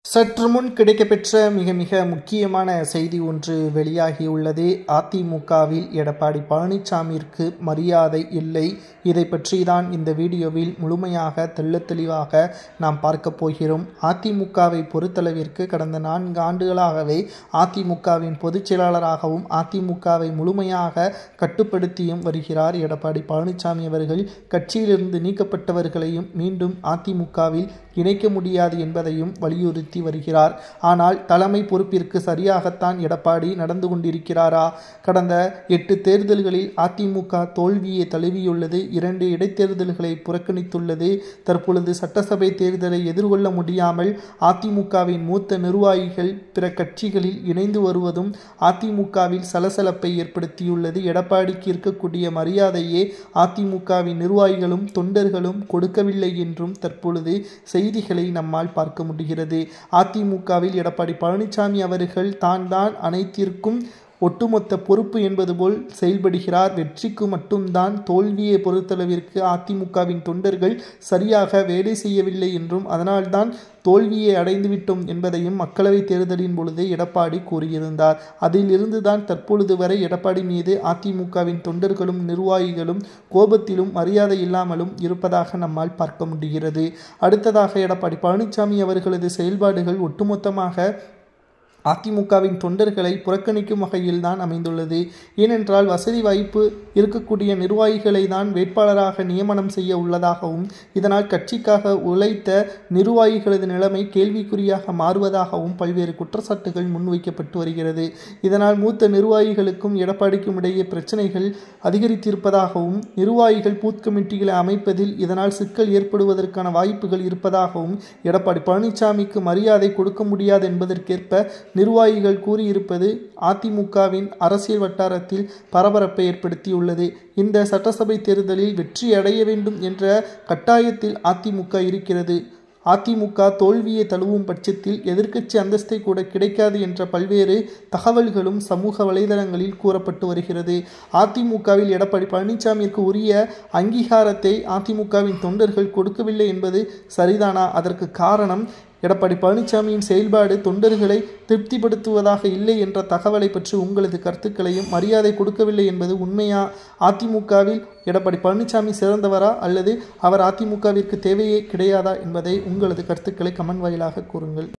சற்று முன் கிடைக்கப்பெற்ற மிக முக்கியமான செய்தி ஒன்று வெளியாகியுள்ளது. அதிமுகவில் எடப்பாடி பழனிசாமிற்கு மரியாதை இல்லை. இதை பற்றி தான் இந்த வீடியோவில் முழுமையாக தெளிவாக நாம் பார்க்க போகிறோம். அதிமுகவை பொறுத்தளவிற்கு கடந்த 4 ஆண்டுகளாகவே அதிமுகவின் பொதுச் செயலாளராகவும் அதிமுகவை முழுமையாக கட்டுப்படுத்தியும் வருகிறார் எடப்பாடி பழனிசாமி அவர்கள். கட்சியிலிருந்து நீக்கப்பட்டவர்களையும் மீண்டும் அதிமுகவில் இணைக்க முடியாது என்பதையும் வலியுறுத்தி வருகிறார். ஆனால் தலைமை பொறுப்பிற்கு சரியாகத்தான் எடப்பாடி நடந்து கொண்டிருக்கிறாரா? கடந்த 8 தேர்தல்களில் அதிமுக தோல்வியை தழுவியுள்ளது. 2 இடைத்தேர்தல்களை புறக்கணித்துள்ளது. தற்பொழுது சட்டசபை தேர்தலை எதிர்கொள்ள முடியாமல் அதிமுகவின் மூத்த நிர்வாகிகள் பிற கட்சிகளில் இணைந்து வருவதும் அதிமுகவில் சலசலப்பை ஏற்படுத்தியுள்ளது. எடப்பாடிக்கு இருக்கக்கூடிய மரியாதையே அதிமுகவின் நிர்வாகிகளும் தொண்டர்களும் கொடுக்கவில்லை என்றும் தற்பொழுது செய்திகளை நம்மால் பார்க்க முடிகிறது. அதிமுகவில் எடப்பாடி பழனிசாமி அவர்கள் தான் அனைத்திற்கும் ஒட்டுமொத்த பொறுப்பு என்பது போல் செயல்படுகிறார். வெற்றிக்கு மட்டும்தான், தோல்வியை பொறுத்தளவிற்கு அதிமுகவின் தொண்டர்கள் சரியாக வேலை செய்யவில்லை என்றும் அதனால்தான் தோல்வியை அடைந்துவிட்டோம் என்பதையும் மக்களவை தேர்தலின் பொழுது எடப்பாடி கூறியிருந்தார். அதிலிருந்து தான் தற்பொழுது வரை எடப்பாடி மீது அதிமுகவின் தொண்டர்களும் நிர்வாகிகளும் கோபத்திலும் மரியாதை இல்லாமலும் இருப்பதாக நம்மால் பார்க்க முடிகிறது. அடுத்ததாக எடப்பாடி பழனிசாமி அவர்களது செயல்பாடுகள் ஒட்டுமொத்தமாக அதிமுகவின் தொண்டர்களை புறக்கணிக்கும் வகையில் தான் அமைந்துள்ளது. ஏனென்றால் வசதி வாய்ப்பு இருக்கக்கூடிய நிர்வாகிகளை தான் வேட்பாளராக நியமனம் செய்ய உள்ளதாகவும் இதனால் கட்சிக்காக உழைத்த நிர்வாகிகளது நிலைமை கேள்விக்குறியாக மாறுவதாகவும் பல்வேறு குற்றச்சாட்டுகள் முன்வைக்கப்பட்டு வருகிறது. இதனால் மூத்த நிர்வாகிகளுக்கும் எடப்பாடிக்கும் இடையே பிரச்சனைகள் அதிகரித்திருப்பதாகவும் நிர்வாகிகள் பூத் கமிட்டிகளை அமைப்பதில் இதனால் சிக்கல் ஏற்படுவதற்கான வாய்ப்புகள் இருப்பதாகவும் எடப்பாடி பழனிசாமிக்கு மரியாதை கொடுக்க முடியாது என்பதற்கேற்ப நிர்வாகிகள் கூறியிருப்பது அதிமுகவின் அரசியல் வட்டாரத்தில் பரபரப்பை ஏற்படுத்தியுள்ளது. இந்த சட்டசபை தேர்தலில் வெற்றி அடைய வேண்டும் என்ற கட்டாயத்தில் அதிமுக இருக்கிறது. அதிமுக தோல்வியை தழுவும் பட்சத்தில் எதிர்க்கட்சி அந்தஸ்தை கூட கிடைக்காது என்ற பல்வேறு தகவல்களும் சமூக வலைதளங்களில் கூறப்பட்டு வருகிறது. அதிமுகவில் எடப்பாடி பழனிசாமிற்கு உரிய அங்கீகாரத்தை அதிமுகவின் தொண்டர்கள் கொடுக்கவில்லை என்பது சரிதானா? அதற்கு காரணம் எடப்பாடி பழனிசாமியின் செயல்பாடு தொண்டர்களை திருப்திப்படுத்துவதாக இல்லை என்ற தகவலை பற்றி உங்களது கருத்துக்களையும், மரியாதை கொடுக்கவில்லை என்பது உண்மையா? அதிமுகவில் எடப்பாடி பழனிசாமி சிறந்தவரா அல்லது அவர் அதிமுகவிற்கு தேவையே கிடையாதா என்பதை உங்களது கருத்துக்களை கமெண்ட் வாயிலாக கூறுங்கள்.